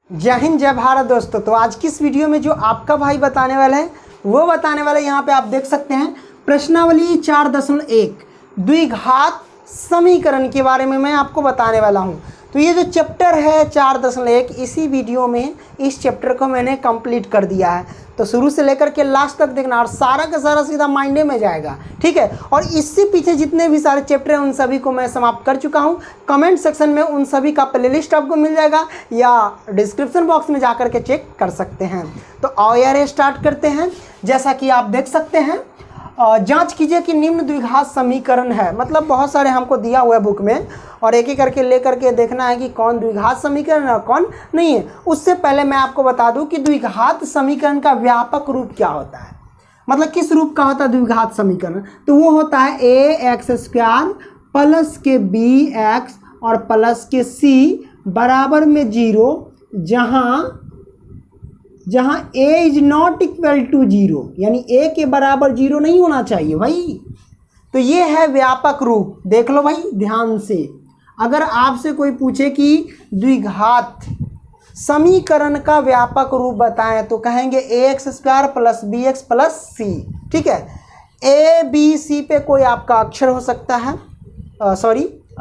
जय हिंद जय भारत दोस्तों। तो आज की इस वीडियो में जो आपका भाई बताने वाला है वो बताने वाला है, यहाँ पे आप देख सकते हैं प्रश्नावली 4.1 द्विघात समीकरण के बारे में मैं आपको बताने वाला हूँ। तो ये जो चैप्टर है 4.1 इसी वीडियो में इस चैप्टर को मैंने कंप्लीट कर दिया है। तो शुरू से लेकर के लास्ट तक देखना और सारा का सारा सीधा माइंडे में जाएगा, ठीक है। और इससे पीछे जितने भी सारे चैप्टर हैं उन सभी को मैं समाप्त कर चुका हूँ। कमेंट सेक्शन में उन सभी का प्लेलिस्ट आपको मिल जाएगा या डिस्क्रिप्शन बॉक्स में जा कर के चेक कर सकते हैं। तो आओ यार स्टार्ट करते हैं। जैसा कि आप देख सकते हैं, जांच कीजिए कि निम्न द्विघात समीकरण है, मतलब बहुत सारे हमको दिया हुआ है बुक में और एक एक करके लेकर के देखना है कि कौन द्विघात समीकरण है और कौन नहीं है। उससे पहले मैं आपको बता दूं कि द्विघात समीकरण का व्यापक रूप क्या होता है, मतलब किस रूप का होता है द्विघात समीकरण। तो वो होता है ax² प्लस के bx और प्लस के c बराबर में 0 जहाँ a is not equal to 0, यानी a के बराबर 0 नहीं होना चाहिए भाई। तो ये है व्यापक रूप। देख लो भाई ध्यान से, अगर आपसे कोई पूछे कि द्विघात समीकरण का व्यापक रूप बताएं तो कहेंगे ax² plus bx plus c, ठीक है। a b c पे कोई आपका अक्षर हो सकता है,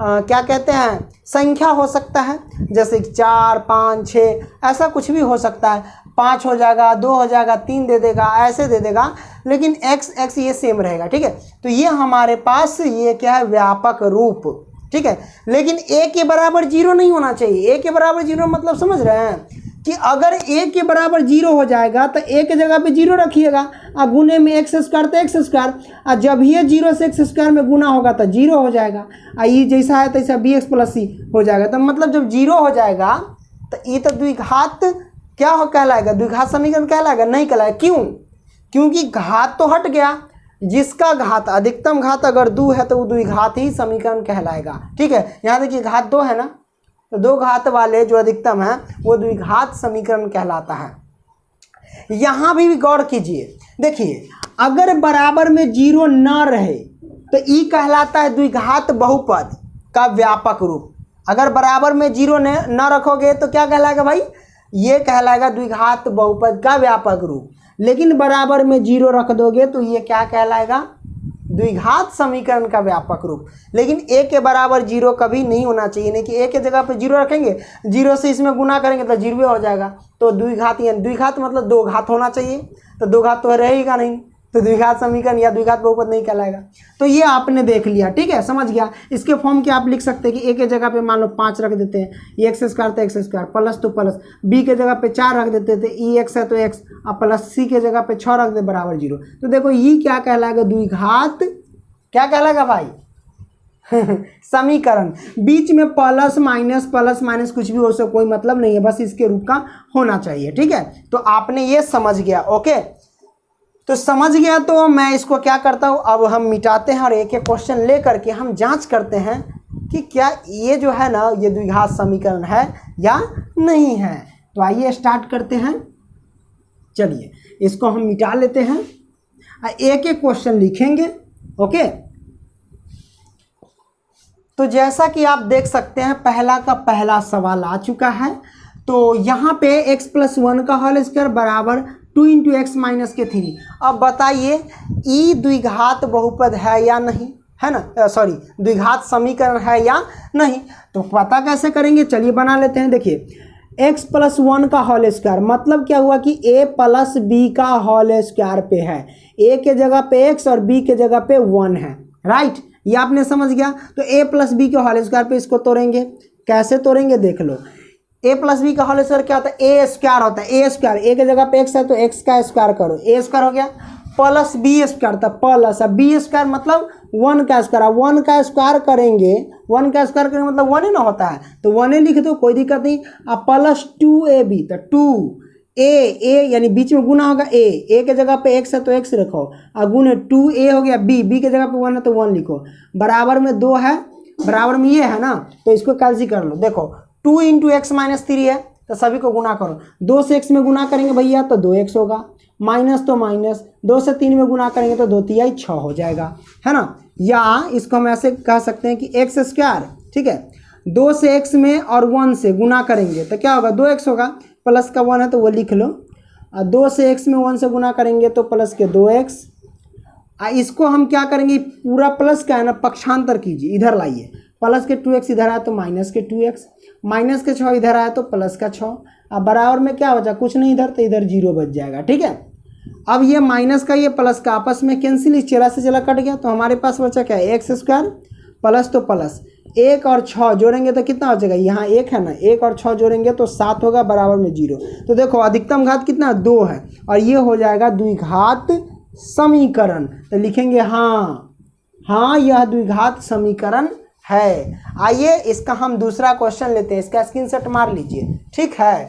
क्या कहते हैं, संख्या हो सकता है, जैसे 4 5 6 ऐसा कुछ भी हो सकता है। 5 हो जाएगा, 2 हो जाएगा, 3 दे देगा, ऐसे दे देगा, लेकिन x ये सेम रहेगा, ठीक है। तो ये हमारे पास ये क्या है, व्यापक रूप, ठीक है। लेकिन a के बराबर 0 नहीं होना चाहिए। a के बराबर 0 मतलब समझ रहे हैं कि अगर a के बराबर 0 हो जाएगा तो a के जगह पे 0 रखिएगा और गुने में x² तो x², और जब ये 0 से x² में गुना होगा तो 0 हो जाएगा, और ये जैसा है तैसा bx प्लस c हो जाएगा। तो मतलब जब 0 हो जाएगा तो ये तो द्विघात क्या हो कहलाएगा, द्विघात समीकरण कहलाएगा नहीं कहलाएगा। क्यों? क्योंकि घात तो हट गया, जिसका घात अधिकतम घात अगर 2 है तो वो द्विघात ही समीकरण कहलाएगा, ठीक है। यहाँ देखिए घात 2 है ना, तो 2 घात वाले जो अधिकतम है वो द्विघात समीकरण कहलाता है। यहाँ भी गौर कीजिए, देखिए अगर बराबर में 0 न रहे तो ई कहलाता है द्विघात बहुपद का व्यापक रूप। अगर बराबर में 0 न रखोगे तो क्या कहलाएगा भाई, ये कहलाएगा द्विघात बहुपद का व्यापक रूप। लेकिन बराबर में 0 रख दोगे तो ये क्या कहलाएगा, द्विघात समीकरण का व्यापक रूप। लेकिन a के बराबर 0 कभी नहीं होना चाहिए, नहीं कि a के जगह पे 0 रखेंगे, 0 से इसमें गुना करेंगे तो 0 हो जाएगा। तो द्विघात, यानी द्विघात मतलब 2 घात होना चाहिए, तो 2 घात तो रहेगा नहीं, तो द्विघात समीकरण या द्विघात बहुपद नहीं कहलाएगा। तो ये आपने देख लिया, ठीक है, समझ गया। इसके फॉर्म के आप लिख सकते हैं कि a के जगह पे मान लो 5 रख देते हैं, x² तो x², प्लस तो प्लस, b के जगह पे 4 रख देते थे, x है तो x, और प्लस c के जगह पे 6 रख दे बराबर 0। तो देखो ये क्या कहलाएगा, द्विघात क्या कहलाएगा भाई समीकरण। बीच में प्लस माइनस कुछ भी हो सके कोई मतलब नहीं है, बस इसके रूप का होना चाहिए, ठीक है। तो आपने ये समझ गया, ओके। तो समझ गया, तो मैं इसको क्या करता हूँ, अब हम मिटाते हैं और एक एक क्वेश्चन ले करके हम जांच करते हैं कि क्या ये जो है ना ये द्विघात समीकरण है या नहीं है। तो आइए स्टार्ट करते हैं। चलिए इसको हम मिटा लेते हैं, एक एक क्वेश्चन लिखेंगे, ओके। तो जैसा कि आप देख सकते हैं पहला का पहला सवाल आ चुका है। तो यहाँ पे x+1 का होल स्क्वायर बराबर 2 × x - के 3। अब बताइए ई द्विघात बहुपद है या नहीं, है ना, द्विघात समीकरण है या नहीं। तो पता कैसे करेंगे, चलिए बना लेते हैं। देखिए x+1 का होल स्क्वायर मतलब क्या हुआ कि a प्लस b का होल स्क्वायर पे है, a के जगह पे x और b के जगह पे 1 है, राइट। ये आपने समझ गया। तो a प्लस b के होल स्क्वायर पे इसको तोड़ेंगे, कैसे तोड़ेंगे देख लो। a प्लस b का होल स्क्वायर क्या होता है, a² होता है, a के जगह पे x है तो x का स्क्वायर करो, a² हो गया, प्लस b² था प्लस b² मतलब 1 का स्क्वायर, 1 का स्क्वायर करेंगे, 1 का स्क्वायर करेंगे मतलब 1 ही ना होता है, तो 1 ही लिख दो, कोई दिक्कत नहीं। अब प्लस 2ab, तो 2a यानी बीच में गुना होगा, a के जगह पे x है तो x रखो, और गुने 2a हो गया, b के जगह पे 1 है तो 1 लिखो, बराबर में 2 है, बराबर में ये है ना, तो इसको कैंसिल कर लो। देखो 2 × x - 3 है तो सभी को गुना करो, 2 से x में गुना करेंगे भैया तो 2x होगा, माइनस तो माइनस, 2 से 3 में गुना करेंगे तो 2 × 3 = 6 हो जाएगा, है ना। या इसको हम ऐसे कह सकते हैं कि x², ठीक है, 2 से x में और 1 से गुना करेंगे तो क्या होगा, 2x होगा, प्लस का 1 है तो वो लिख लो। 2 से x में 1 से गुना करेंगे तो प्लस के 2x। इसको हम क्या करेंगे, पूरा प्लस का है ना, पक्षांतर कीजिए, इधर लाइए। प्लस के 2x इधर आया तो माइनस के 2x, माइनस के 6 इधर आया तो प्लस का 6। अब बराबर में क्या बचा, कुछ नहीं इधर, तो इधर 0 बच जाएगा। ठीक है, अब ये माइनस का ये प्लस का आपस में कैंसिल, इस चेला से चला कट गया, तो हमारे पास बचा क्या है, एक्स स्क्वायर प्लस तो प्लस 1 और 6 जोड़ेंगे तो कितना बचेगा, यहाँ 1 है ना, 1 और 6 जोड़ेंगे तो 7 होगा, बराबर में 0। तो देखो अधिकतम घात कितना 2 है, और ये हो जाएगा द्विघात समीकरण। तो लिखेंगे हाँ यह द्विघात समीकरण है। आइए इसका हम दूसरा क्वेश्चन लेते हैं, इसका स्क्रीनशॉट मार लीजिए। ठीक है,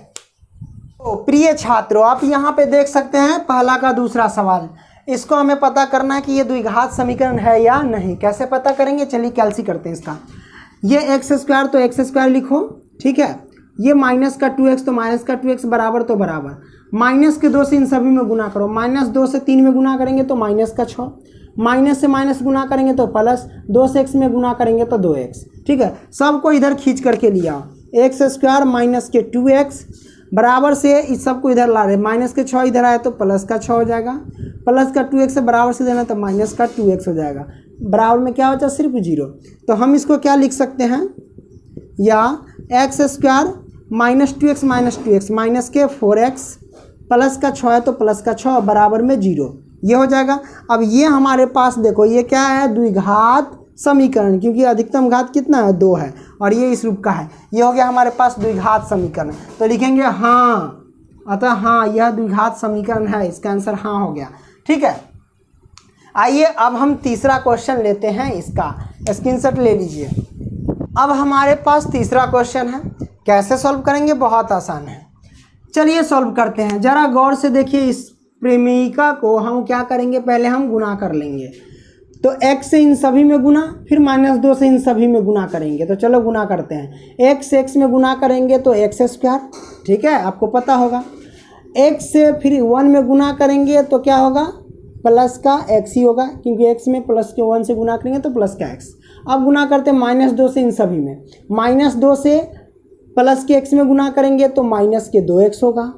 तो प्रिय छात्रों आप यहाँ पे देख सकते हैं पहला का दूसरा सवाल। इसको हमें पता करना है कि ये द्विघात समीकरण है या नहीं। कैसे पता करेंगे, चलिए कैलसी करते हैं इसका। ये एक्स स्क्वायर तो एक्स स्क्वायर लिखो, ठीक है। ये माइनस का 2x तो माइनस का 2x बराबर तो बराबर, माइनस के 2 से इन सभी में गुना करो। माइनस 2 से 3 में गुना करेंगे तो माइनस का 6, माइनस से माइनस गुना करेंगे तो प्लस, 2 से x में गुना करेंगे तो 2x। ठीक है, सबको इधर खींच करके लिया, एक्स स्क्वायर माइनस के 2x बराबर से इस सबको इधर ला रहे, माइनस के 6 इधर आए तो प्लस का 6 हो जाएगा, प्लस का 2x से बराबर से देना तो माइनस का 2x हो जाएगा, बराबर में क्या बचा सिर्फ 0। तो हम इसको क्या लिख सकते हैं, या x square minus 2x minus के 4x प्लस का 6 है तो प्लस का 6 बराबर में 0, ये हो जाएगा। अब ये हमारे पास देखो ये क्या है, द्विघात समीकरण, क्योंकि अधिकतम घात कितना है 2 है और ये इस रूप का है, ये हो गया हमारे पास द्विघात समीकरण। तो लिखेंगे हाँ, अतः हाँ यह द्विघात समीकरण है, इसका आंसर हाँ हो गया। ठीक है, आइए अब हम तीसरा क्वेश्चन लेते हैं, इसका स्क्रीनशॉट ले लीजिए। अब हमारे पास तीसरा क्वेश्चन है, कैसे सॉल्व करेंगे, बहुत आसान है। चलिए सॉल्व करते हैं, ज़रा गौर से देखिए। इस प्रेमिका को हम क्या करेंगे, पहले हम गुना कर लेंगे, तो x से इन सभी में गुना, फिर -2 से इन सभी में गुना करेंगे। तो चलो गुना करते हैं। x में गुना करेंगे तो एक्स स्क्वायर, ठीक है आपको पता होगा। x से फिर 1 में गुना करेंगे तो क्या होगा, प्लस का x ही होगा, क्योंकि x में प्लस के 1 से गुना करेंगे तो प्लस का x। अब गुना करते हैं -2 से इन सभी में, -2 से प्लस के x में गुना करेंगे तो माइनस के 2x होगा,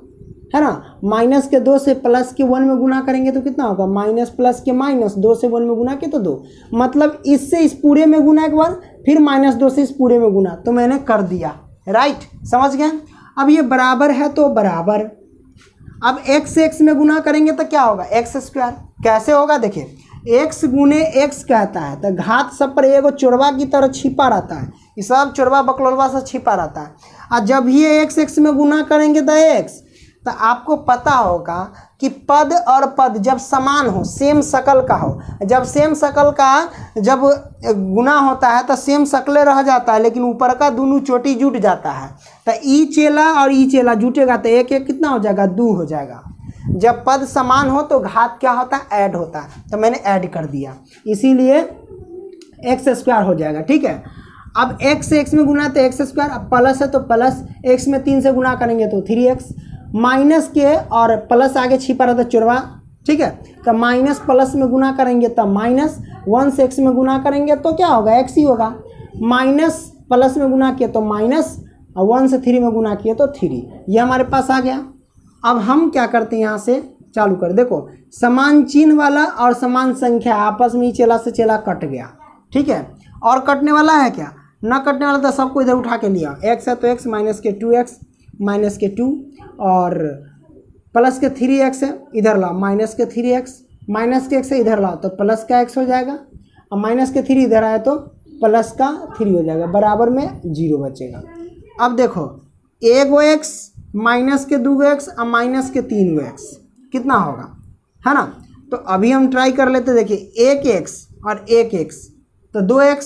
है ना। माइनस के 2 से प्लस के 1 में गुना करेंगे तो कितना होगा, माइनस प्लस के माइनस, 2 से 1 में गुना के तो 2, मतलब इससे इस पूरे में गुना एक बार, फिर -2 से इस पूरे में गुना, तो मैंने कर दिया, राइट, समझ गए। अब ये बराबर है तो बराबर, अब x से x में गुना करेंगे तो क्या होगा, एक्स स्क्वायर। कैसे होगा देखिए, x गुने x कहता है तो घात सब पर एगो चोरवा की तरह छिपा रहता है, ये सब चोरवा बकलोलवा से छिपा रहता है। और जब ये x में गुना करेंगे तो x, तो आपको पता होगा कि पद और पद जब समान हो, सेम शकल का हो, जब सेम शकल का जब गुना होता है तो सेम शकले रह जाता है, लेकिन ऊपर का दोनों चोटी जुट जाता है। तो ई चेला और ई चेला जुटेगा तो एक एक कितना हो जाएगा, 2 हो जाएगा। जब पद समान हो तो घात क्या होता है, ऐड होता है, तो मैंने ऐड कर दिया, इसीलिए एक्स स्क्वायर हो जाएगा। ठीक है, अब x से x में गुना तो एक्स स्क्वायर, अब प्लस है तो प्लस, x में 3 से गुना करेंगे तो 3x, माइनस के और प्लस आगे छिपा रहता चोरवा, ठीक है। तो माइनस प्लस में गुना करेंगे तो माइनस, 1 से x में गुना करेंगे तो क्या होगा, x ही होगा। माइनस प्लस में गुना किए तो माइनस, और 1 से 3 में गुना किए तो 3, ये हमारे पास आ गया। अब हम क्या करते हैं, यहाँ से चालू कर, देखो समान चिन्ह वाला और समान संख्या आपस में ही चेला से चेला कट गया, ठीक है। और कटने वाला है क्या, ना कटने वाला तो सबको इधर उठा के लिया, x है तो x, माइनस के 2x माइनस के 2 और प्लस के 3x है, इधर लाओ माइनस के 3x, माइनस के x है इधर लाओ तो प्लस का x हो जाएगा, और माइनस के 3 इधर आए तो प्लस का 3 हो जाएगा, बराबर में 0 बचेगा। अब देखो एगो x माइनस के 2x और माइनस के 3x कितना होगा, है ना। तो अभी हम ट्राई कर लेते, देखिए 1x और 1x तो 2x,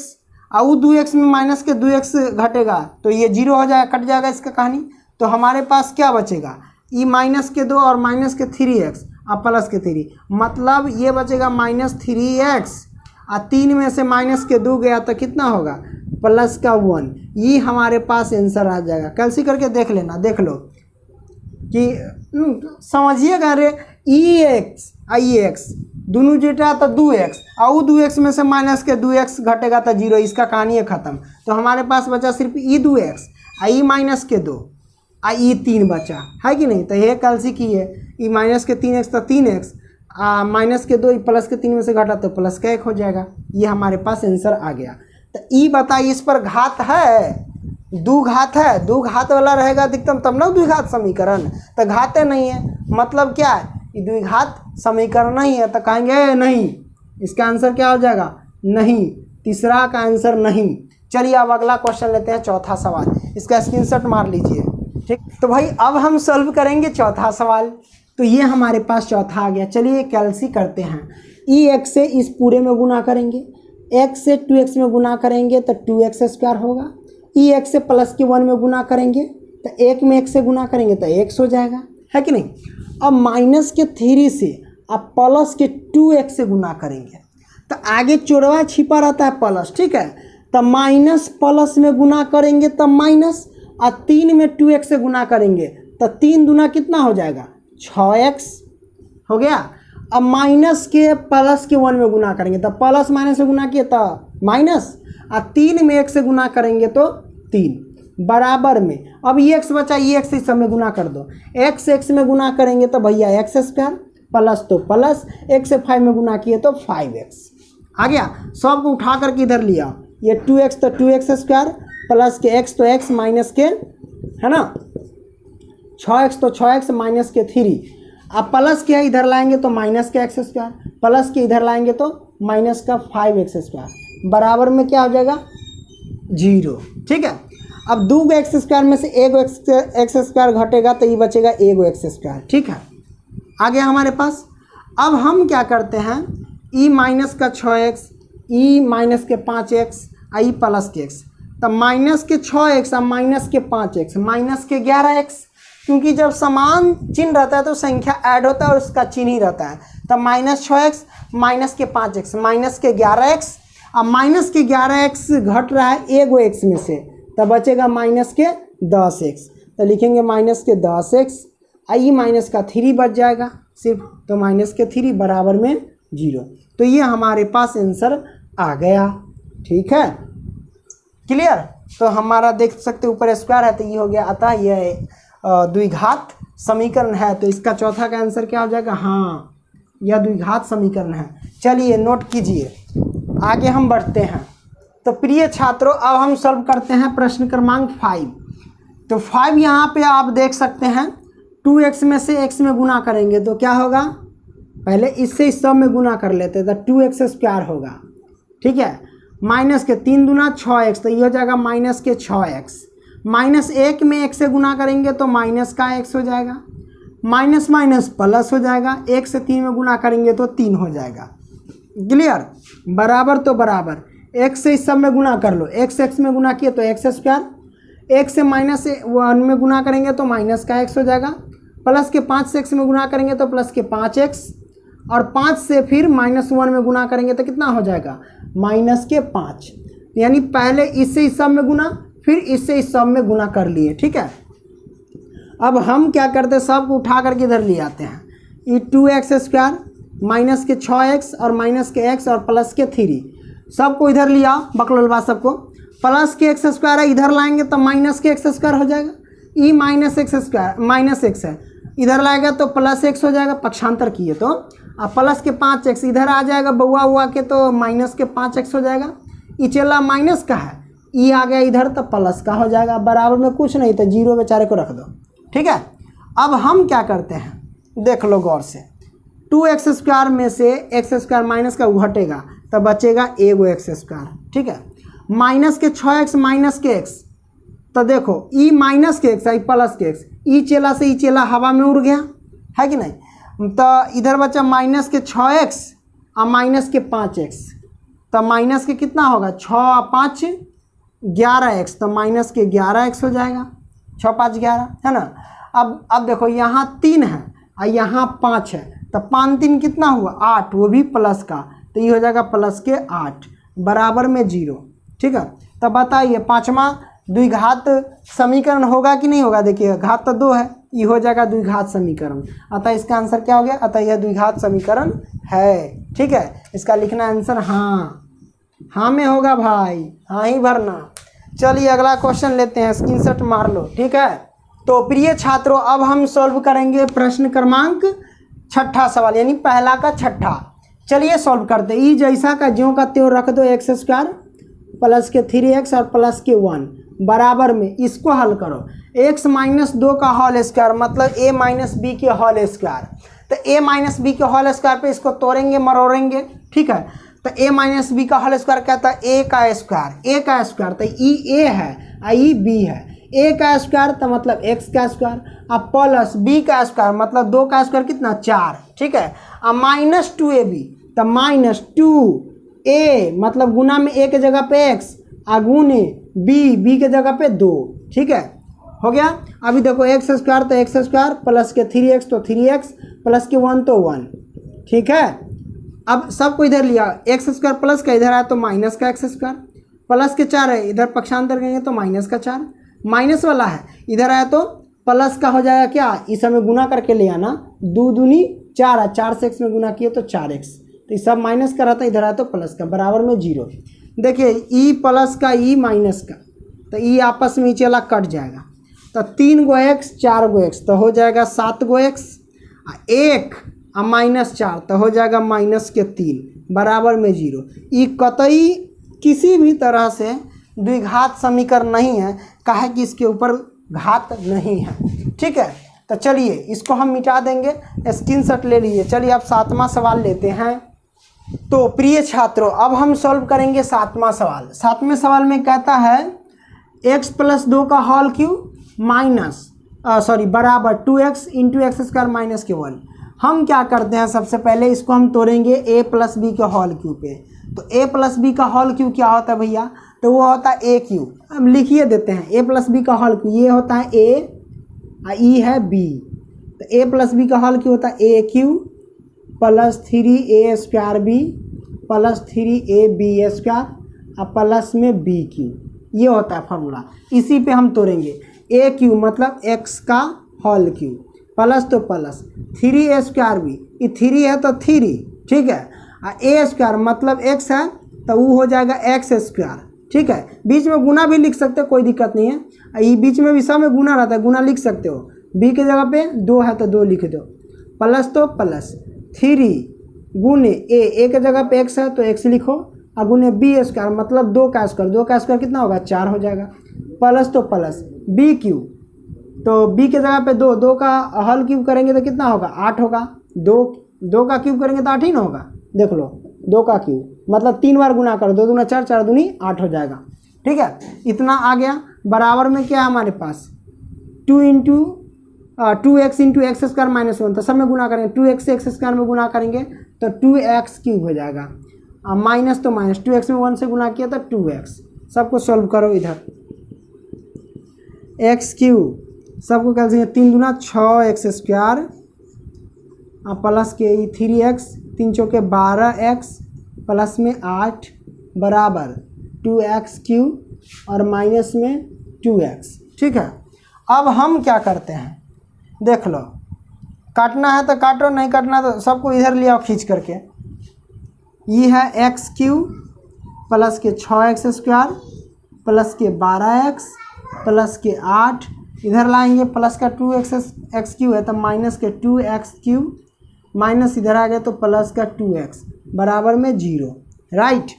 और 2x में माइनस के 2x घटेगा तो ये 0 हो जाएगा, कट जाएगा इसका कहानी। तो हमारे पास क्या बचेगा, ई माइनस के 2 और माइनस के 3x और प्लस के 3, मतलब ये बचेगा -3x, और 3 में से माइनस के 2 गया तो कितना होगा, प्लस का 1, ये हमारे पास आंसर आ जाएगा। कैलसी करके देख लेना, देख लो कि समझिएगा रे, EX IX दोनों जुटा तो 2x, और 2x में से माइनस के 2x घटेगा तो 0, इसका कहानी है ख़त्म। तो हमारे पास बचा सिर्फ ई 2x, आई माइनस के 2, ई 3 बचा है कि नहीं, तो ये कैलसी की है ई माइनस के 3x तो 3x माइनस के 2 ई प्लस के 3 में से घटा तो प्लस का 1 हो जाएगा। ये हमारे पास आंसर आ गया। तो ई बताइए इस पर घात है, द्विघात है, द्विघात वाला रहेगा अधिकतम तब ना द्विघात समीकरण, तो घाते नहीं है मतलब क्या है, ये द्विघात समीकरण नहीं है, तो कहेंगे नहीं, इसका आंसर क्या हो जाएगा, नहीं, तीसरा का आंसर नहीं। चलिए अब अगला क्वेश्चन लेते हैं, चौथा सवाल, इसका स्क्रीनशॉट मार लीजिए। ठीक, तो भाई अब हम सॉल्व करेंगे चौथा सवाल। तो ये हमारे पास चौथा आ गया। चलिए कैलसी करते हैं। ई एक्स से इस पूरे में गुना करेंगे, एक्स से 2x में गुना करेंगे तो 2x² होगा। ई एक्स से प्लस के 1 में गुना करेंगे तो 1 में x से गुना करेंगे तो x हो जाएगा, है कि नहीं। अब माइनस के 3 से अब प्लस के 2x से गुना करेंगे तो आगे चोरवा छिपा रहता है प्लस, ठीक है, तो माइनस प्लस में गुना करेंगे तो माइनस, और 3 में 2x से गुना करेंगे तो 3 दूना कितना हो जाएगा, 6x हो गया। अब माइनस के प्लस के 1 में गुना करेंगे तो प्लस माइनस से गुना किए तो माइनस, और 3 में 1 से गुना करेंगे तो 3 बराबर में। अब ये x बचा, ये x इस सब में गुना कर दो, x में गुना करेंगे तो भैया x² प्लस तो प्लस, 1 से 5 में गुना किए तो 5x आ गया। सब को उठा करके इधर लिया, ये 2x तो 2x² प्लस के x तो x माइनस के, है ना, 6x तो 6x माइनस के 3, अब प्लस के इधर लाएंगे तो माइनस के x², प्लस के इधर लाएंगे तो माइनस का 5x² बराबर में क्या हो जाएगा, 0। ठीक है, अब 2 x² में से 1 x² घटेगा तो ये बचेगा 1 x²। ठीक है, आगे हमारे पास अब हम क्या करते हैं, ई माइनस का 6x, ई माइनस के 5x, आई प्लस के x, तब माइनस के 6x और माइनस के 5x, माइनस के 11x, क्योंकि जब समान चिन्ह रहता है तो संख्या ऐड होता है और उसका चिन्ह ही रहता है। तब माइनस 6x माइनस के 5x माइनस के 11x, अब माइनस के 11x घट रहा है 1 x में से, तब बचेगा माइनस के 10x, तो लिखेंगे माइनस के 10x, आई माइनस का 3 बच जाएगा सिर्फ, तो माइनस के 3 बराबर में 0। तो ये हमारे पास आंसर आ गया। ठीक है, क्लियर। तो हमारा देख सकते ऊपर स्क्वायर है तो ये हो गया, अतः यह द्विघात समीकरण है, तो इसका चौथा का आंसर क्या हो जाएगा, हाँ यह द्विघात समीकरण है। चलिए नोट कीजिए, आगे हम बढ़ते हैं। तो प्रिय छात्रों अब हम सॉल्व करते हैं प्रश्न क्रमांक 5। तो 5 यहाँ पे आप देख सकते हैं, 2x में से x में गुना करेंगे तो क्या होगा, पहले इससे इस सब में गुना कर लेते हैं तो 2x² होगा। ठीक है, माइनस के 3 दूना 6x, तो ये हो जाएगा माइनस के 6x, माइनस 1 में 1 से गुना करेंगे तो माइनस का x हो जाएगा, माइनस माइनस प्लस हो जाएगा, 1 से 3 में गुना करेंगे तो 3 हो जाएगा। क्लियर, बराबर तो बराबर, x से इस सब में गुना कर लो, x में गुना किए तो x², 1 से माइनस 1 में गुना करेंगे तो माइनस का x हो जाएगा, प्लस के 5 से x में गुना करेंगे तो प्लस के 5x, और 5 से फिर -1 में गुना करेंगे तो कितना हो जाएगा, माइनस के 5। यानी पहले इससे इस सब में गुना, फिर इससे इस सब में गुना कर लिए। ठीक है, अब हम क्या करते हैं, सब को उठा करके इधर ले आते हैं, ये 2x² माइनस के 6x और माइनस के x और प्लस के 3, सबको इधर लिया बकलोलबा, सबको प्लस के x² है, इधर लाएंगे तो माइनस के x² हो जाएगा, E minus x² minus x है, इधर लाएगा तो प्लस x हो जाएगा, पक्षांतर किए तो, अब प्लस के 5x इधर आ जाएगा बउआ हुआ के तो माइनस के 5x हो जाएगा, ई चला माइनस का है, ई आ गया इधर तो प्लस का हो जाएगा, बराबर में कुछ नहीं तो 0 बेचारे को रख दो। ठीक है, अब हम क्या करते हैं, देख लो गौर से, 2x² में से x² माइनस का घटेगा तब बचेगा 1 x²। ठीक है, माइनस के 6x माइनस के x, तो देखो ई माइनस के x आई प्लस के x, ई चेला से ई चेला हवा में उड़ गया, है कि नहीं, तो इधर बचा माइनस के 6x और माइनस के 5x, तो माइनस के कितना होगा, 6 और 5 11x, तो माइनस के 11x हो जाएगा, 6 5 11, है ना। अब देखो यहाँ 3 है और यहाँ 5 है, तो 5 3 कितना हुआ 8, वो भी प्लस का, तो ये हो जाएगा प्लस के 8 बराबर में 0। ठीक है, तो बताइए पाँचवा द्विघात समीकरण होगा कि नहीं होगा, देखिए घात तो 2 है, ये हो जाएगा द्विघात समीकरण, अतः इसका आंसर क्या हो गया, अतः यह द्विघात समीकरण है। ठीक है, इसका लिखना आंसर हाँ में होगा भाई, हाँ ही भरना। चलिए अगला क्वेश्चन लेते हैं, स्क्रीनशॉट मार लो। ठीक है, तो प्रिय छात्रों अब हम सॉल्व करेंगे प्रश्न क्रमांक 6ठा सवाल यानी पहला का 6ठा। चलिए सॉल्व करते हैं। ई जैसा का ज्यों का त्यों रख दो एक्स स्क्वायर प्लस के 3x और प्लस के 1 बराबर में इसको हल करो। x माइनस 2 का होल स्क्वायर मतलब a माइनस बी के होल स्क्वायर। तो a माइनस बी के होल स्क्वायर पे इसको तोड़ेंगे मरोड़ेंगे, ठीक है। तो a माइनस बी का होल स्क्वायर कहता है a का स्क्वायर, तो ई a है और ई b है। a का स्क्वायर तो मतलब x का स्क्वायर, अब प्लस b का स्क्वायर मतलब 2 का स्क्वायर कितना 4, ठीक है। अब माइनस 2ab तो माइनस 2a मतलब गुना में a के जगह पे x और गुने b के जगह पे 2, ठीक है, हो गया। अभी देखो एक्स स्क्वायर तो एक्स स्क्वायर प्लस के 3x तो 3x प्लस के 1 तो 1, ठीक है। अब सबको इधर लिया, एक्स स्क्वायर प्लस का इधर आया तो माइनस का एक्स स्क्वायर, प्लस के 4 है इधर पक्षांतर करेंगे तो माइनस का 4, माइनस वाला है इधर आया तो प्लस का हो जाएगा क्या, इस समय गुना करके ले आना, 2 दूनी 4 है, 4 से x में गुना किए तो 4x, तो ये सब माइनस का रहता है, इधर आया तो प्लस का बराबर में 0। देखिए ई प्लस का ई माइनस का तो ई आपस में चला कट जाएगा, तो 3 गो x 4 गो x तो हो जाएगा 7 गो x, 1 और माइनस 4 तो हो जाएगा माइनस के 3 बराबर में 0। ई कतई किसी भी तरह से द्विघात समीकरण नहीं है, काहे कि इसके ऊपर घात नहीं है, ठीक है। तो चलिए इसको हम मिटा देंगे, स्क्रीनशॉट ले लीजिए। चलिए अब 7वां सवाल लेते हैं। तो प्रिय छात्रों अब हम सॉल्व करेंगे 7वां सवाल। 7वें सवाल में कहता है x प्लस 2 का होल क्यूब माइनस बराबर 2x into x square minus के 1। हम क्या करते हैं, सबसे पहले इसको हम तोड़ेंगे a प्लस बी के होल क्यूब पे। तो a प्लस बी का होल क्यूब क्या होता है भैया, तो वो होता है a क्यूब। हम लिखिए देते हैं a प्लस बी का होल क्यूब, ये होता है a और ई है b, तो a प्लस बी का होल क्यूब होता है a cube plus 3a square b plus 3ab square और प्लस में b क्यूब, ये होता है फॉर्मूला। इसी पे हम तोड़ेंगे a क्यूब मतलब x का होल क्यूब प्लस तो प्लस 3a स्क्वायर b, ये 3 है तो 3, ठीक है, और a स्क्वायर मतलब x है तो वो हो जाएगा x स्क्वायर, ठीक है। बीच में गुना भी लिख सकते हो, कोई दिक्कत नहीं है, ये बीच में भी सब में गुना रहता है, गुना लिख सकते हो। b के जगह पे 2 है तो 2 लिख दो, प्लस तो प्लस 3 गुने a के जगह पे x है तो x लिखो और गुने b स्क्वायर मतलब 2 का स्क्वायर कितना होगा 4 हो जाएगा, प्लस तो प्लस b क्यूब, तो b के जगह पे 2 का हल क्यूब करेंगे तो कितना होगा 8 होगा, 2 का क्यूब करेंगे तो 8 ही ना होगा। देख लो 2 का क्यूब मतलब 3 बार गुना करो, 2 दूना 4 4 दूनी 8 हो जाएगा, ठीक है। इतना आ गया, बराबर में क्या है हमारे पास 2x into x square minus 1, तो सब में गुना करेंगे 2x से एक्स स्क्वायर में गुना करेंगे तो 2x क्यूब हो जाएगा, और माइनस तो माइनस 2x में 1 से गुना किया तो 2x। सबको सॉल्व करो, इधर x क्यूब सबको कैसे 3 दूना 6x स्क्वायर और प्लस के 3x 3 चौके 12x प्लस में 8 बराबर 2x क्यूब और माइनस में 2x, ठीक है। अब हम क्या करते हैं, देख लो, काटना है तो काटो, नहीं काटना तो सबको इधर ले आओ खींच करके। ये है x क्यूब प्लस के 6x स्क्वायर प्लस के 12x प्लस के 8, इधर लाएंगे प्लस का 2x क्यूब है तो माइनस के 2x क्यूब, माइनस इधर आ गया तो प्लस का 2x बराबर में 0, राइट।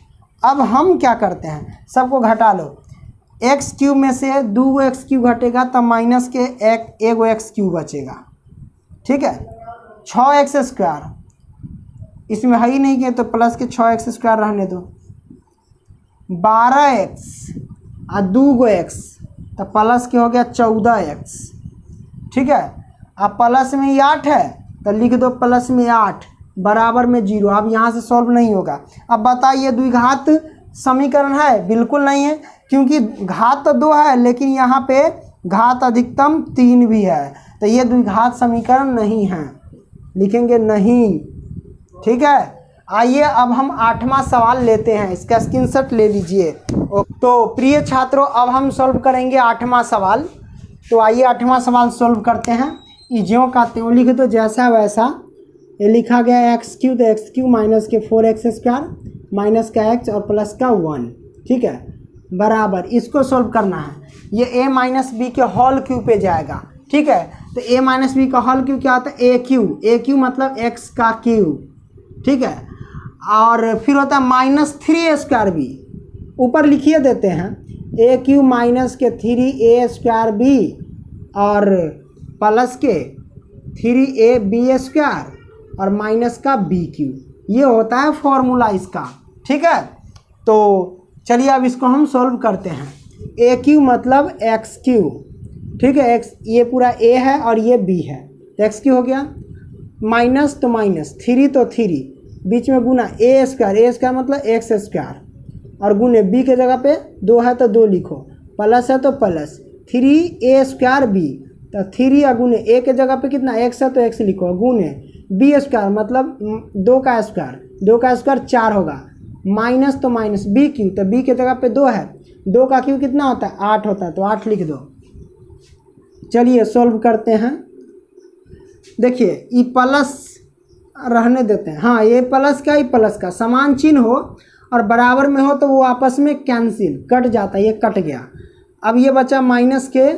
अब हम क्या करते हैं, सबको घटा लो, x क्यूब में से 2 x क्यूब घटेगा तब माइनस के 1 x क्यूब बचेगा, ठीक है। 6x स्क्वायर इसमें है ही नहीं कि तो प्लस के 6x स्क्वायर रहने दो, 12x और 2 x तो प्लस के हो गया 14x, ठीक है। अब प्लस में 8 है तो लिख दो प्लस में 8 बराबर में 0। अब यहाँ से सॉल्व नहीं होगा। अब बताइए द्विघात समीकरण है, बिल्कुल नहीं है, क्योंकि घात तो 2 है लेकिन यहाँ पे घात अधिकतम 3 भी है, तो ये द्विघात समीकरण नहीं है, लिखेंगे नहीं, ठीक है। आइए अब हम 8वां सवाल लेते हैं, इसका स्क्रीनशॉट ले लीजिए। तो प्रिय छात्रों अब हम सॉल्व करेंगे 8वां सवाल। तो आइए 8वां सवाल सॉल्व करते हैं। ये ज्यों का त्यों लिख दो, जैसा वैसा। ये लिखा गया x क्यूब, तो एक्स क्यूब माइनस के 4x स्क्वायर माइनस का x और प्लस का 1, ठीक है, बराबर। इसको सॉल्व करना है, ये a माइनस बी के होल क्यूब पे जाएगा, ठीक है। तो a माइनस बी का हल क्यों क्या होता है, ए क्यू मतलब x का क्यूब, ठीक है। और फिर होता है -3a²b, ऊपर लिखिए देते हैं ए क्यू माइनस के 3a²b और प्लस के 3ab² और माइनस का bq, ये होता है फॉर्मूला इसका, ठीक है। तो चलिए अब इसको हम सॉल्व करते हैं। ए क्यू मतलब एक्स क्यू, ठीक है, एक्स ये पूरा a है और ये b है, तो एक्स क्यू हो गया, माइनस तो माइनस, 3 तो 3, बीच में गुना a² मतलब x² और गुने b के जगह पे 2 है तो 2 लिखो, प्लस है तो प्लस 3a²b, तो 3 या गुने a के जगह पे कितना x है तो x लिखो, गुने b² मतलब 2 का स्क्वायर 4 होगा, माइनस तो माइनस बी क्यू, तो b के जगह पे 2 है, 2 का क्यू कितना होता है 8 होता है, तो 8 लिख दो। चलिए सॉल्व करते हैं। देखिए ये प्लस रहने देते हैं, हाँ ये प्लस का समान चिन्ह हो और बराबर में हो तो वो आपस में कैंसिल कट जाता है, ये कट गया। अब ये बचा माइनस के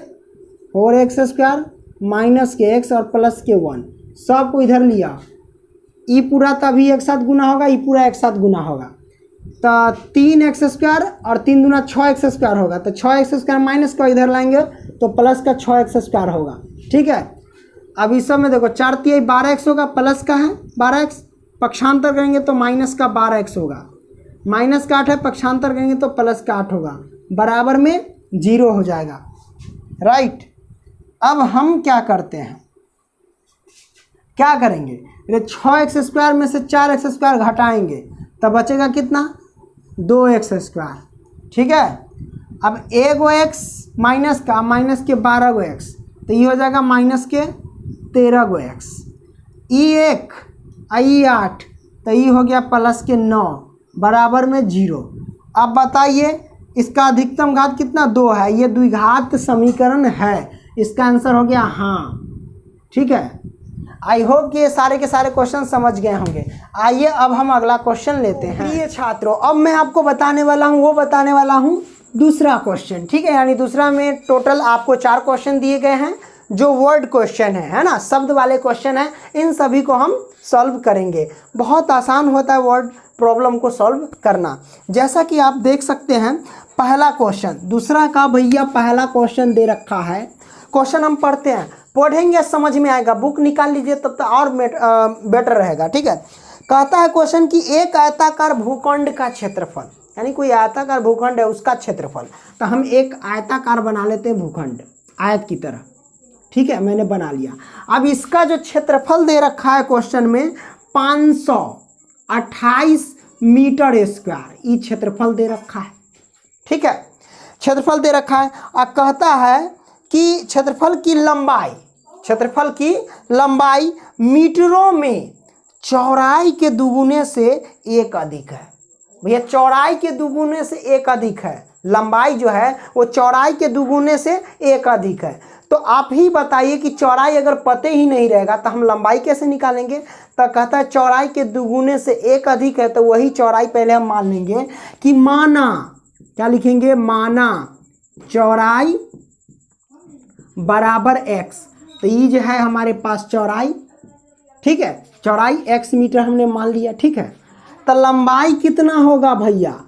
4x² माइनस के x और प्लस के 1, सब को इधर लिया, ई पूरा तभी एक साथ गुना होगा, ई पूरा एक साथ गुना होगा, तो 3x² और 3 दूना 6x² होगा, तो 6x² माइनस का इधर लाएंगे तो प्लस का 6x² होगा, ठीक है। अब इस सब में देखो 4 3 12x होगा, प्लस का है 12x, पक्षांतर करेंगे तो माइनस का 12x होगा, माइनस का 8 है, पक्षांतर करेंगे तो प्लस का 8 होगा, बराबर में 0 हो जाएगा, राइट। अब हम क्या करते हैं, क्या करेंगे, 6x² में से 4x² घटाएंगे तब बचेगा कितना 2x², ठीक है। अब एगो x माइनस का माइनस के 12 गो x, तो ये हो जाएगा माइनस के 13 गो x, ई 1 आई 8, तो ये हो गया प्लस के 9 बराबर में 0। अब बताइए इसका अधिकतम घात कितना 2 है, ये द्विघात समीकरण है, इसका आंसर हो गया हाँ, ठीक है। आई होप कि ये सारे के सारे क्वेश्चन समझ गए होंगे। आइए अब हम अगला क्वेश्चन लेते हैं। ये छात्रों अब मैं आपको बताने वाला हूँ दूसरा क्वेश्चन, ठीक है। यानी दूसरा में टोटल आपको 4 क्वेश्चन दिए गए हैं जो वर्ड क्वेश्चन है ना, शब्द वाले क्वेश्चन है, इन सभी को हम सॉल्व करेंगे। बहुत आसान होता है वर्ड प्रॉब्लम को सॉल्व करना। जैसा कि आप देख सकते हैं पहला क्वेश्चन, दूसरा का भैया पहला क्वेश्चन दे रखा है। क्वेश्चन हम पढ़ते हैं, पढ़ेंगे समझ में आएगा, बुक निकाल लीजिए तब तो और बेटर रहेगा, ठीक है। कहता है क्वेश्चन कि एक आयताकार भूखंड का क्षेत्रफल, यानी कोई आयताकार भूखंड है उसका क्षेत्रफल, तो हम एक आयताकार बना लेते हैं भूखंड आयत की तरह, ठीक है, मैंने बना लिया। अब इसका जो क्षेत्रफल दे रखा है क्वेश्चन में 528 मीटर स्क्वायर, ये क्षेत्रफल दे रखा है, ठीक है, क्षेत्रफल दे रखा है। और कहता है कि क्षेत्रफल की लंबाई मीटरों में चौड़ाई के दुगुने से 1 अधिक है। भैया चौड़ाई के दुगुने से 1 अधिक है, लंबाई जो है वो चौड़ाई के दुगुने से 1 अधिक है। तो आप ही बताइए कि चौड़ाई अगर पते ही नहीं रहेगा तो हम लंबाई कैसे निकालेंगे। तो कहता है चौड़ाई के दुगुने से 1 अधिक है, तो वही चौड़ाई पहले हम मान लेंगे कि माना, क्या लिखेंगे, माना चौड़ाई बराबर x, तो ये जो है हमारे पास चौड़ाई, ठीक है, चौड़ाई x मीटर हमने मान लिया, ठीक है। तो लंबाई कितना होगा भैया,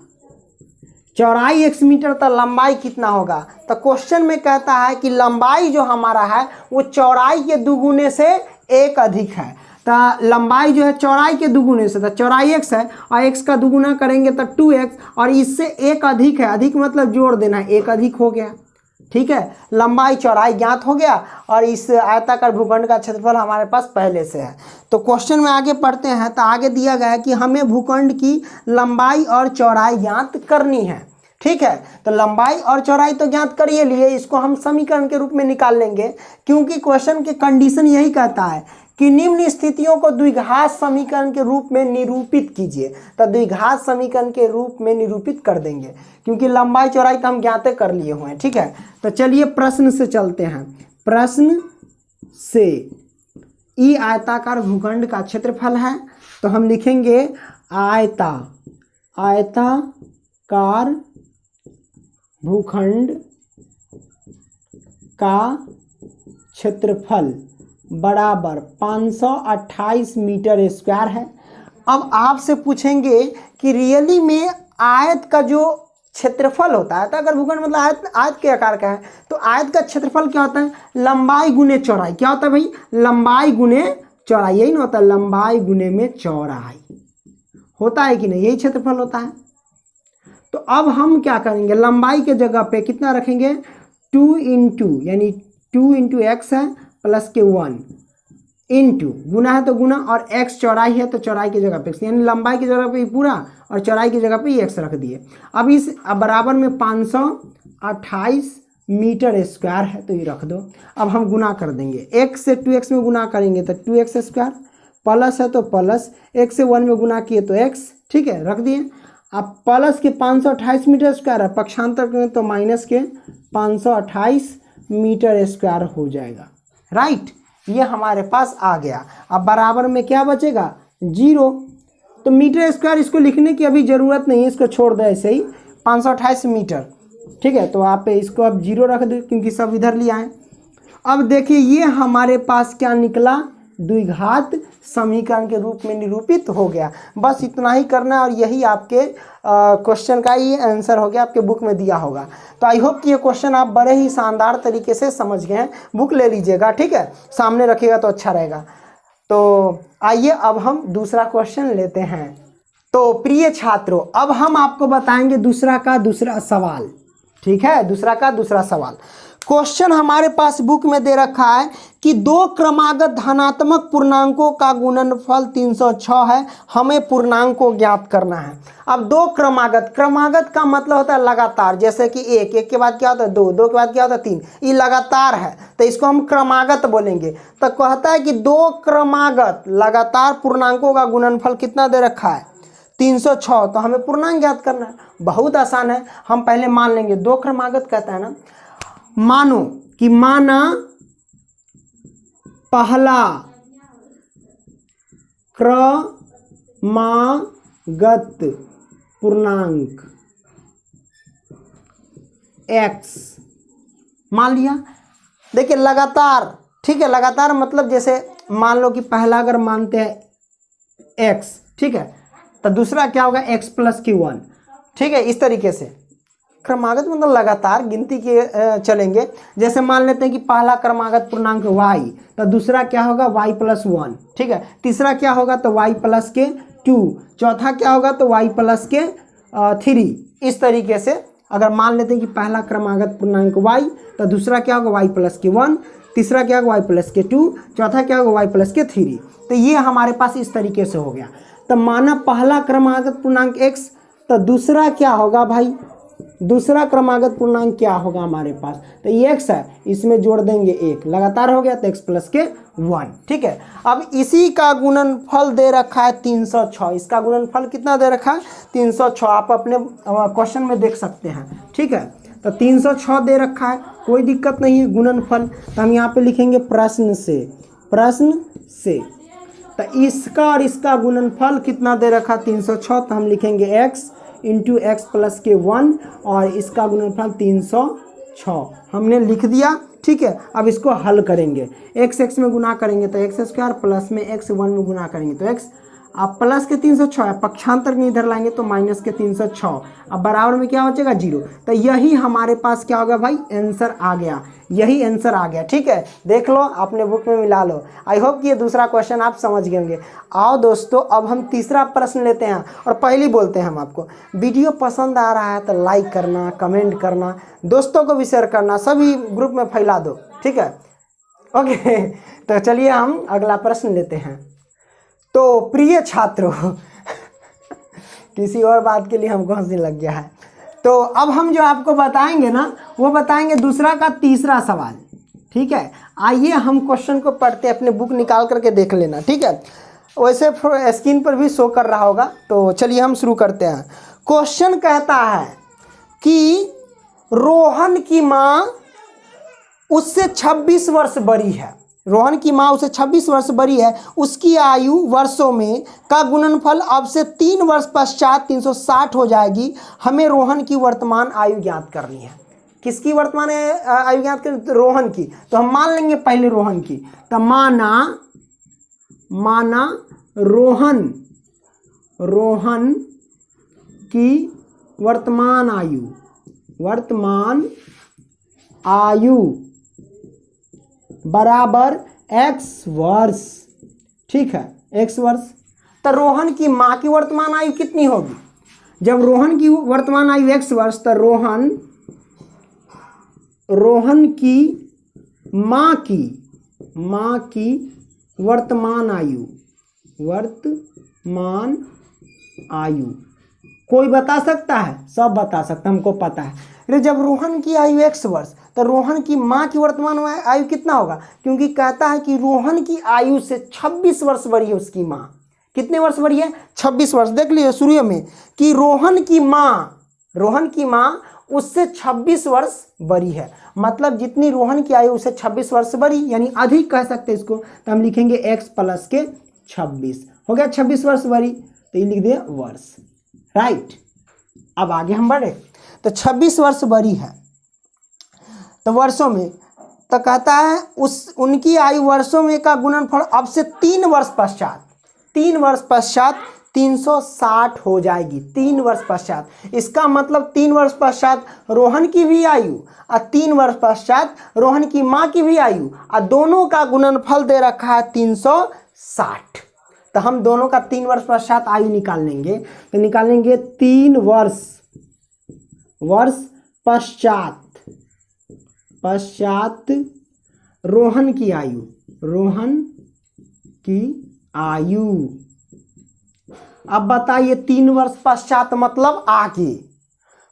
चौड़ाई x मीटर, तो लंबाई कितना होगा। तो क्वेश्चन में कहता है कि लंबाई जो हमारा है वो चौड़ाई के दुगुने से 1 अधिक है। तो लंबाई जो है चौड़ाई के दुगुने से, तो चौड़ाई x है और x का दुगुना करेंगे तो 2x, और इससे 1 अधिक है, अधिक मतलब जोड़ देना है, 1 अधिक हो गया, ठीक है। लंबाई चौड़ाई ज्ञात हो गया और इस आयताकार भूखंड का क्षेत्रफल हमारे पास पहले से है। तो क्वेश्चन में आगे पढ़ते हैं, तो आगे दिया गया है कि हमें भूखंड की लंबाई और चौड़ाई ज्ञात करनी है, ठीक है। तो लंबाई और चौड़ाई तो ज्ञात कर ही लिए, इसको हम समीकरण के रूप में निकाल लेंगे, क्योंकि क्वेश्चन के कंडीशन यही कहता है कि निम्न स्थितियों को द्विघात समीकरण के रूप में निरूपित कीजिए। तो द्विघात समीकरण के रूप में निरूपित कर देंगे, क्योंकि लंबाई चौड़ाई तो हम ज्ञात कर लिए हुए हैं, ठीक है। तो चलिए प्रश्न से चलते हैं। प्रश्न से ई आयताकार भूखंड का क्षेत्रफल है, तो हम लिखेंगे आयताकार भूखंड का क्षेत्रफल बराबर 528 मीटर स्क्वायर है। अब आपसे पूछेंगे कि रियली में आयत का जो क्षेत्रफल होता है, तो अगर भूखंड मतलब आयत के आकार का है, तो आयत का क्षेत्रफल क्या होता है? लंबाई गुने चौड़ाई। क्या होता है भाई? लंबाई गुने चौड़ाई। यही ना होता है, लंबाई गुने में चौड़ाई होता है कि नहीं? यही क्षेत्रफल होता है। तो अब हम क्या करेंगे, लंबाई के जगह पे कितना रखेंगे? 2 इंटू, यानी 2 इंटू एक्स है प्लस के 1 इंटू, गुना है तो गुना, और x चौड़ाई है तो चौड़ाई की जगह पे x, यानी लंबाई की जगह पे पूरा और चौड़ाई की जगह पे x रख दिए। अब इस बराबर में 528 मीटर स्क्वायर है तो ये रख दो। अब हम गुना कर देंगे, x से 2x में गुना करेंगे तो 2x स्क्वायर, प्लस है तो प्लस, x से 1 में गुना किए तो x, ठीक है, रख दिए। अब प्लस के 528 मीटर स्क्वायर है, पक्षांतर करें तो माइनस के 528 मीटर स्क्वायर हो जाएगा, राइट। ये हमारे पास आ गया। अब बराबर में क्या बचेगा? 0। तो मीटर स्क्वायर इसको लिखने की अभी ज़रूरत नहीं है, इसको छोड़ दो ऐसे ही, 528 मीटर, ठीक है। तो आप इसको अब 0 रख दो क्योंकि सब इधर लिया है। अब देखिए ये हमारे पास क्या निकला? द्विघात समीकरण के रूप में निरूपित हो गया। बस इतना ही करना है और यही आपके क्वेश्चन का ही आंसर हो गया, आपके बुक में दिया होगा। तो आई होप कि ये क्वेश्चन आप बड़े ही शानदार तरीके से समझ गए हैं। बुक ले लीजिएगा, ठीक है, सामने रखिएगा तो अच्छा रहेगा। तो आइए अब हम दूसरा क्वेश्चन लेते हैं। तो प्रिय छात्रों, अब हम आपको बताएंगे दूसरा का दूसरा सवाल, ठीक है, दूसरा का दूसरा सवाल। क्वेश्चन हमारे पास बुक में दे रखा है कि दो क्रमागत धनात्मक पूर्णांकों का गुणनफल 306 है, हमें पूर्णांक को ज्ञात करना है। अब दो क्रमागत, क्रमागत का मतलब होता है लगातार, जैसे कि एक के बाद क्या होता है 2, 2 के बाद क्या होता है 3, ये लगातार है तो इसको हम क्रमागत बोलेंगे। तो कहता है कि दो क्रमागत लगातार पूर्णांकों का गुणनफल कितना दे रखा है? 306। तो हमें पूर्णांक ज्ञात करना है, बहुत आसान है। हम पहले मान लेंगे दो क्रमागत कहता है ना, मानो कि माना पहला क्रमागत पूर्णांक x मान लिया। देखिए लगातार, ठीक है, लगातार मतलब जैसे मान लो कि पहला अगर मानते हैं x, ठीक है, तो दूसरा क्या होगा? x प्लस q1, ठीक है। इस तरीके से क्रमागत मतलब लगातार गिनती के चलेंगे। जैसे मान लेते हैं कि पहला क्रमागत पूर्णांक y, तो दूसरा क्या होगा? y प्लस 1, ठीक है। तीसरा क्या होगा? तो y प्लस के 2, चौथा क्या होगा? तो y प्लस के 3। इस तरीके से अगर मान लेते हैं कि पहला क्रमागत पूर्णांक y, तो दूसरा क्या होगा? y प्लस के 1, तीसरा क्या होगा? y प्लस के 2, चौथा क्या होगा? y प्लस के 3। तो ये हमारे पास इस तरीके से हो गया। तो माना पहला क्रमागत पूर्णांक x, तो दूसरा क्या होगा भाई? दूसरा क्रमागत पूर्णांक क्या होगा हमारे पास? तो ये x है, इसमें जोड़ देंगे 1, लगातार हो गया तो x प्लस के 1, ठीक है। अब इसी का गुणनफल दे रखा है 306। इसका गुणनफल कितना दे रखा है? 306। आप अपने क्वेश्चन में देख सकते हैं, ठीक है। तो 306 दे रखा है, कोई दिक्कत नहीं है गुणनफल। तो हम यहाँ पे लिखेंगे प्रश्न से, प्रश्न से। तो इसका और इसका गुणनफल कितना दे रखा? 306। तो हम लिखेंगे x इंटू एक्स प्लस के 1 और इसका गुणनफल 306 हमने लिख दिया, ठीक है। अब इसको हल करेंगे, x में गुना करेंगे तो x स्क्वायर, प्लस में x 1 में गुना करेंगे तो x, अब प्लस के 306 है, पक्षांतर में इधर लाएंगे तो माइनस के 306। अब बराबर में क्या बचेगा? 0। तो यही हमारे पास क्या होगा भाई? आंसर आ गया, यही आंसर आ गया, ठीक है। देख लो, अपने बुक में मिला लो। आई होप कि ये दूसरा क्वेश्चन आप समझ गए होंगे। आओ दोस्तों, अब हम तीसरा प्रश्न लेते हैं और पहले बोलते हैं हम आपको, वीडियो पसंद आ रहा है तो लाइक करना, कमेंट करना, दोस्तों को भी शेयर करना, सभी ग्रुप में फैला दो, ठीक है, ओके। तो चलिए हम अगला प्रश्न लेते हैं। तो प्रिय छात्रों किसी और बात के लिए हमको हंसी लग गया है। तो अब हम जो आपको बताएंगे ना, वो बताएंगे दूसरा का तीसरा सवाल, ठीक है। आइए हम क्वेश्चन को पढ़ते हैं, अपने बुक निकाल करके देख लेना, ठीक है। वैसे स्क्रीन पर भी शो कर रहा होगा। तो चलिए हम शुरू करते हैं। क्वेश्चन कहता है कि रोहन की माँ उससे 26 वर्ष बड़ी है, रोहन की माँ उससे 26 वर्ष बड़ी है, उसकी आयु वर्षों में का गुणनफल अब से 3 वर्ष पश्चात 360 हो जाएगी। हमें रोहन की वर्तमान आयु ज्ञात करनी है। किसकी वर्तमान आयु ज्ञात करें? तो रोहन की। तो हम मान लेंगे पहले रोहन की। तो माना रोहन की वर्तमान आयु बराबर x वर्ष। ठीक है, x वर्ष। तो रोहन की माँ की वर्तमान आयु कितनी होगी? जब रोहन की वर्तमान आयु x वर्ष, तो रोहन की माँ की वर्तमान आयु कोई बता सकता है? सब बता सकता, हमको पता है। अरे जब रोहन की आयु x वर्ष, तो रोहन की माँ की वर्तमान आयु कितना होगा? क्योंकि कहता है कि रोहन की आयु से 26 वर्ष बड़ी है उसकी माँ। कितने वर्ष बड़ी है? 26 वर्ष। देख लीजिए शुरू में कि रोहन की माँ उससे 26 वर्ष बड़ी है, मतलब जितनी रोहन की आयु उससे 26 वर्ष बड़ी, यानी अधिक कह सकते हैं इसको। तो हम लिखेंगे x प्लस के 26 हो गया, 26 वर्ष बड़ी, तो ये लिख दिए वर्ष। राइट। अब आगे हम बढ़े, तो 26 वर्ष बड़ी है तो वर्षों में, तो कहता है उनकी आयु वर्षों में का गुणनफल अब से 3 वर्ष पश्चात 360 हो जाएगी। 3 वर्ष पश्चात, इसका मतलब 3 वर्ष पश्चात रोहन की भी आयु और 3 वर्ष पश्चात रोहन की माँ की भी आयु, और दोनों का गुणनफल दे रखा है 360। तो हम दोनों का 3 वर्ष पश्चात आयु निकाल लेंगे। तो निकालेंगे 3 वर्ष पश्चात रोहन की आयु। अब बताइए 3 वर्ष पश्चात मतलब आगे,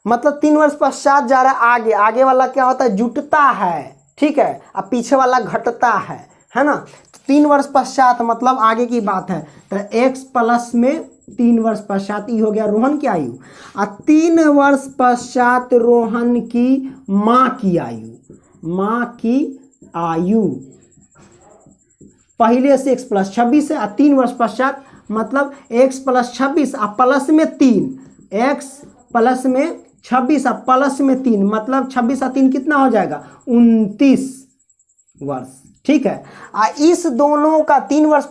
मतलब 3 वर्ष पश्चात जा रहा है आगे वाला क्या होता है? जुटता है। ठीक है, अब पीछे वाला घटता है ना। 3 वर्ष पश्चात मतलब आगे की बात है। तो x प्लस में 3 वर्ष पश्चात ये हो गया रोहन की आयु, और 3 वर्ष पश्चात रोहन की माँ की आयु पहले से x प्लस 26 है, और 3 वर्ष पश्चात मतलब x प्लस 26 और प्लस में 3, x प्लस में 26 और प्लस में 3, मतलब 26 और 3 कितना हो जाएगा? 29 वर्ष। ठीक है, इस दोनों का 3 वर्ष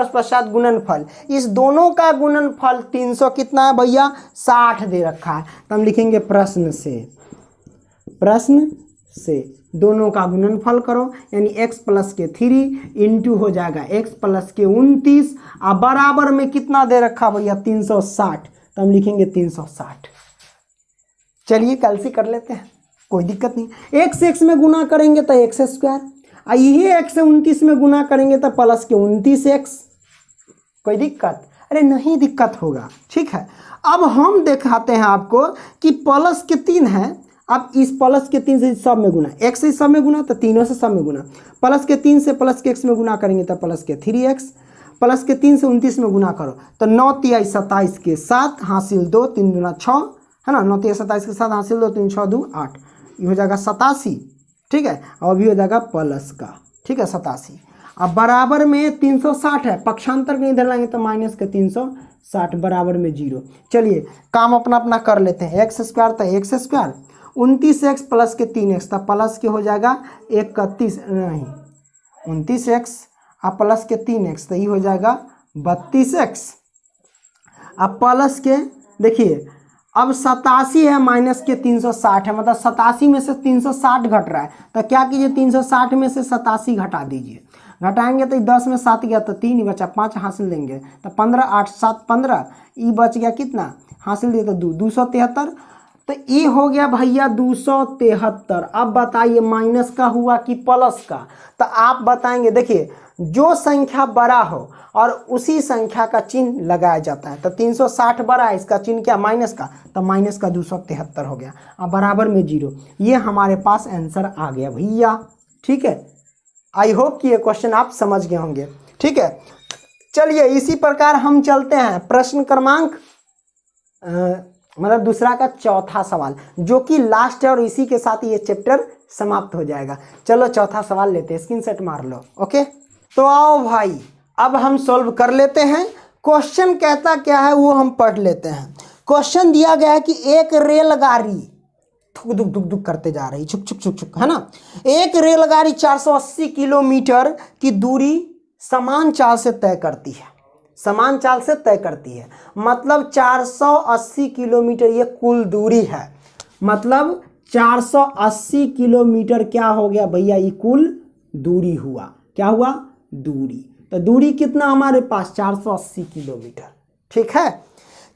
पश्चात गुणनफल, इस दोनों का गुणनफल 300 कितना है भैया? 60 दे रखा है। तो हम लिखेंगे प्रश्न से दोनों का गुणनफल करो, यानी x प्लस के 3 इंटू हो जाएगा x प्लस के 29, और बराबर में कितना दे रखा भैया? 360। तो हम लिखेंगे 360। चलिए कैलसी कर लेते हैं, कोई दिक्कत नहीं। x से x में गुना करेंगे तो x स्क्वायर, और यही x से 29 में गुना करेंगे तो प्लस के 29x। कोई दिक्कत? अरे नहीं दिक्कत होगा। ठीक है, अब हम दिखाते हैं आपको कि प्लस के 3 है। अब इस प्लस के 3 से सब में गुना, x से सब में गुना तो तीनों से सब में गुना, प्लस के 3 से प्लस के x में गुना करेंगे तो प्लस के 3x, प्लस के 3 से 29 में गुना करो तो 9 तिहाई 27 के 7 हासिल 2 3 दूना 6 है ना। 9 तिहाई 27 के 7 हासिल 2 3 6 2 8, ये हो जाएगा 87। ठीक है, और भी हो जाएगा प्लस का। ठीक है, 87। अब बराबर में 360 है, पक्षांतर के इधर लाएंगे तो माइनस के 360 बराबर में 0। चलिए काम अपना अपना कर लेते हैं। x स्क्वायर तो x स्क्वायर, 29x प्लस के 3x था, प्लस के हो जाएगा 31 नहीं 29x और प्लस के 3x तो ये हो जाएगा 32x। अब प्लस के देखिए अब 87 है माइनस के 360 है, मतलब 87 में से 360 घट रहा है, तो क्या कीजिए 360 में से 87 घटा दीजिए। घटाएंगे तो 10 में 7 गया तो 3 ही बचा, 5 हासिल देंगे तो 15 8 7 15, ई बच गया कितना हासिल दिया तो 273, तो ई हो गया भैया 273। अब बताइए माइनस का हुआ कि प्लस का, तो आप बताएंगे। देखिए जो संख्या बड़ा हो और उसी संख्या का चिन्ह लगाया जाता है, तो 360 बड़ा है, इसका चिन्ह क्या माइनस का, तो माइनस का 273 हो गया। अब बराबर में 0, ये हमारे पास आंसर आ गया भैया। ठीक है, आई होप कि ये क्वेश्चन आप समझ गए होंगे। ठीक है, चलिए इसी प्रकार हम चलते हैं प्रश्न क्रमांक मतलब दूसरा का चौथा सवाल, जो कि लास्ट है और इसी के साथ ये चैप्टर समाप्त हो जाएगा। चलो चौथा सवाल लेते हैं, स्क्रीनशॉट मार लो। ओके, तो आओ भाई अब हम सॉल्व कर लेते हैं। क्वेश्चन कहता क्या है वो हम पढ़ लेते हैं। क्वेश्चन दिया गया है कि एक थुक दुक दुक दुक करते जा रही, छुक छुक छुक छुक, है ना। एक रेलगाड़ी 480 किलोमीटर की दूरी समान चाल से तय करती है, समान चाल से तय करती है, मतलब 480 किलोमीटर ये कुल दूरी है, मतलब 480 किलोमीटर क्या हो गया भैया, ये कुल दूरी हुआ, क्या हुआ, दूरी। तो दूरी कितना हमारे पास 480 किलोमीटर, ठीक है।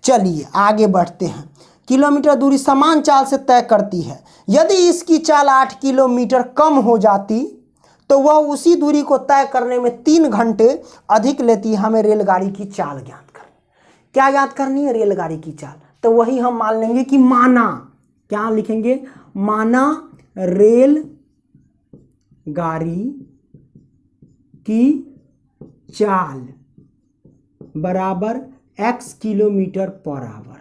चलिए आगे बढ़ते हैं। किलोमीटर दूरी समान चाल से तय करती है, यदि इसकी चाल 8 किलोमीटर कम हो जाती तो वह उसी दूरी को तय करने में 3 घंटे अधिक लेती है। हमें रेलगाड़ी की चाल ज्ञात करनी, क्या ज्ञात करनी है, रेलगाड़ी की चाल। तो वही हम मान लेंगे कि माना, क्या लिखेंगे, माना रेल गाड़ी की चाल बराबर x किलोमीटर पर आवर।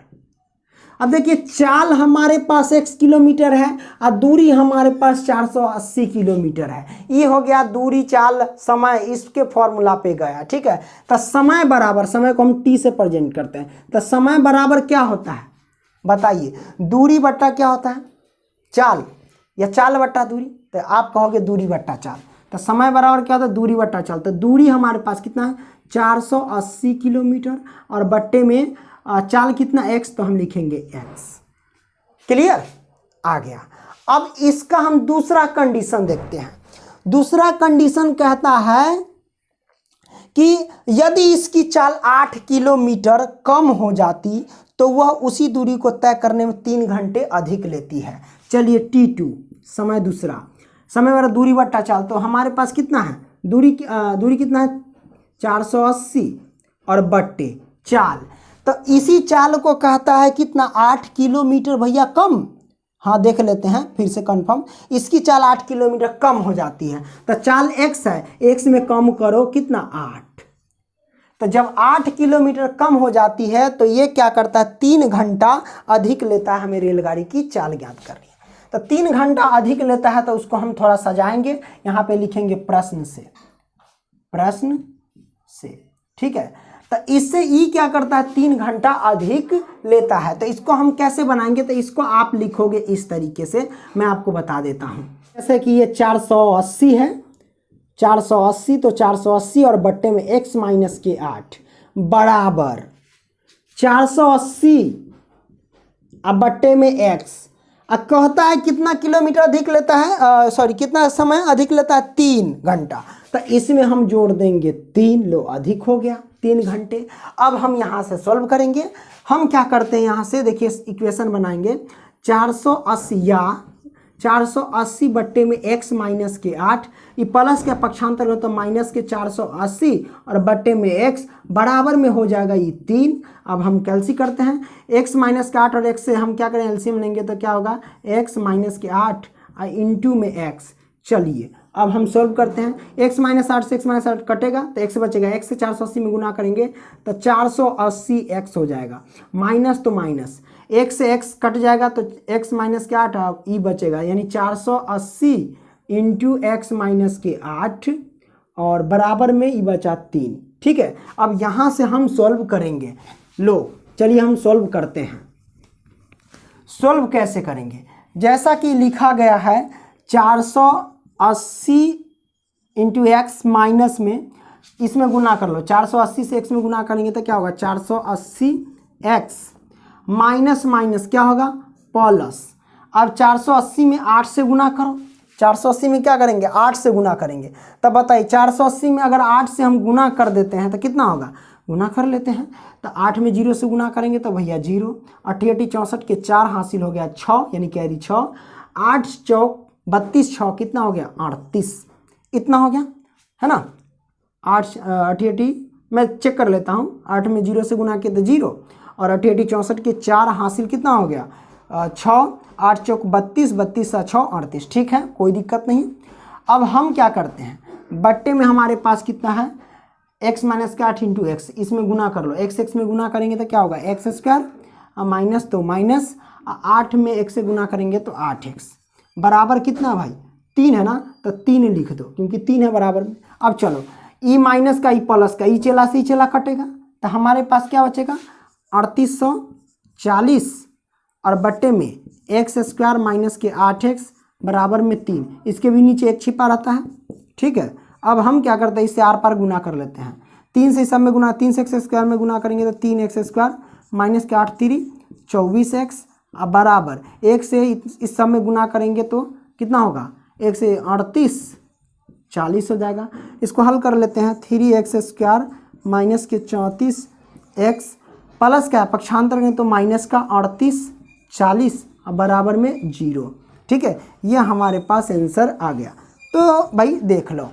अब देखिए चाल हमारे पास x किलोमीटर है और दूरी हमारे पास 480 किलोमीटर है। ये हो गया दूरी, चाल, समय, इसके फॉर्मूला पे गया, ठीक है। तो समय बराबर, समय को हम t से प्रेजेंट करते हैं, तो समय बराबर क्या होता है बताइए, दूरी बट्टा क्या होता है, चाल, या चाल बट्टा दूरी। तो आप कहोगे दूरी बट्टा चाल, तो समय बराबर क्या होता है, दूरी बट्टा चाल। तो दूरी हमारे पास कितना है 480 किलोमीटर और बट्टे में चाल कितना x, तो हम लिखेंगे x। क्लियर, आ गया। अब इसका हम दूसरा कंडीशन देखते हैं। दूसरा कंडीशन कहता है कि यदि इसकी चाल 8 किलोमीटर कम हो जाती तो वह उसी दूरी को तय करने में 3 घंटे अधिक लेती है। चलिए t2 समय, दूसरा समय वाला दूरी बट्टा चाल, तो हमारे पास कितना है दूरी कितना है 480 और बट्टे चाल। तो इसी चाल को कहता है कितना 8 किलोमीटर भैया कम। हाँ देख लेते हैं फिर से कंफर्म, इसकी चाल 8 किलोमीटर कम हो जाती है, तो चाल x है, x में कम करो कितना 8। तो जब 8 किलोमीटर कम हो जाती है तो ये क्या करता है 3 घंटा अधिक लेता है। हमें रेलगाड़ी की चाल ज्ञात करनी है, तो 3 घंटा अधिक लेता है, तो उसको हम थोड़ा सजाएंगे, यहाँ पे लिखेंगे प्रश्न से, प्रश्न से, ठीक है। तो इससे ई क्या करता है 3 घंटा अधिक लेता है। तो इसको हम कैसे बनाएंगे, तो इसको आप लिखोगे इस तरीके से, मैं आपको बता देता हूँ। जैसे कि ये 480 है, 480, तो 480 और बट्टे में x माइनस के 8 बराबर 480 अब बट्टे में x। अब कहता है कितना किलोमीटर अधिक लेता है, सॉरी कितना समय अधिक लेता है 3 घंटा। तो इसमें हम जोड़ देंगे 3, लो अधिक हो गया 3 घंटे। अब हम यहाँ से सॉल्व करेंगे। हम क्या करते हैं यहाँ से देखिए इक्वेशन बनाएंगे 480 या 480 बट्टे में x माइनस के 8, ये प्लस के पक्षांतर हो तो माइनस के 480 और बट्टे में x बराबर में हो जाएगा ये 3। अब हम कैल्सी करते हैं, x माइनस के 8 और x से हम क्या करें एलसीएम लेंगे तो क्या होगा x माइनस के 8 इंटू में x। चलिए अब हम सॉल्व करते हैं, x माइनस 8 से x माइनस 8 कटेगा तो x बचेगा, x से 480 में गुना करेंगे तो 480x हो जाएगा, माइनस तो माइनस, x से x कट जाएगा तो x माइनस के 8 ई बचेगा, यानी 480 इंटू एक्स माइनस के 8 और बराबर में ई बचा 3। ठीक है, अब यहाँ से हम सॉल्व करेंगे। लो चलिए हम सॉल्व करते हैं। सॉल्व कैसे करेंगे, जैसा कि लिखा गया है 480 इंटू एक्स माइनस में इसमें गुना कर लो, 480 से x में गुना करेंगे तो क्या होगा 480x माइनस माइनस क्या होगा प्लस। अब 480 में 8 से गुना करो, 480 में क्या करेंगे 8 से गुना करेंगे। तब बताइए 480 में अगर 8 से हम गुना कर देते हैं तो कितना होगा, गुना कर लेते हैं तो 8 में 0 से गुना करेंगे तो भैया 0, 88 64 के 4 हासिल हो गया 6 यानी कैरी 6, 8 चौक 32 6 कितना हो गया 38, इतना हो गया है ना। 88 मैं चेक कर लेता हूँ, 8 में 0 से गुना किया तो 0 और 88 64 के 4 हासिल कितना हो गया 6, 8 चौक 32 32 6 38। ठीक है, कोई दिक्कत नहीं। अब हम क्या करते हैं, बट्टे में हमारे पास कितना है x माइनस का 8 इंटू एक्स, इसमें गुना कर लो, x में गुना करेंगे तो क्या होगा एक्स स्क्वायर माइनस तो माइनस 8 में x से गुना करेंगे तो 8x बराबर कितना भाई 3 है ना, तो 3 लिख दो क्योंकि 3 है बराबर में। अब चलो ई माइनस का ई प्लस का ई चला से ई चला कटेगा तो हमारे पास क्या बचेगा 3840 और बट्टे में एक्स स्क्वायर माइनस के 8x बराबर में 3, इसके भी नीचे एक छिपा रहता है। ठीक है, अब हम क्या करते हैं, इससे आर पार गुना कर लेते हैं। 3 से इस सब में गुना, 3 से एक्स स्क्वायर में गुना करेंगे तो 3x स्क्वायर माइनस के 8 3 24x अब बराबर 1 से इस सब में गुना करेंगे तो कितना होगा, 1 से 38 40 हो जाएगा। इसको हल कर लेते हैं, 3x स्क्वायर माइनस के 34x प्लस क्या पक्षांतर करें तो माइनस का 38 40 अब बराबर में 0। ठीक है, ये हमारे पास आंसर आ गया। तो भाई देख लो,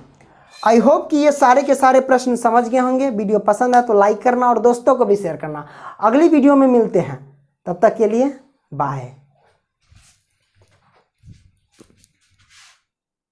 आई होप कि ये सारे के सारे प्रश्न समझ गए होंगे। वीडियो पसंद है तो लाइक करना और दोस्तों को भी शेयर करना। अगली वीडियो में मिलते हैं, तब तक के लिए बाय।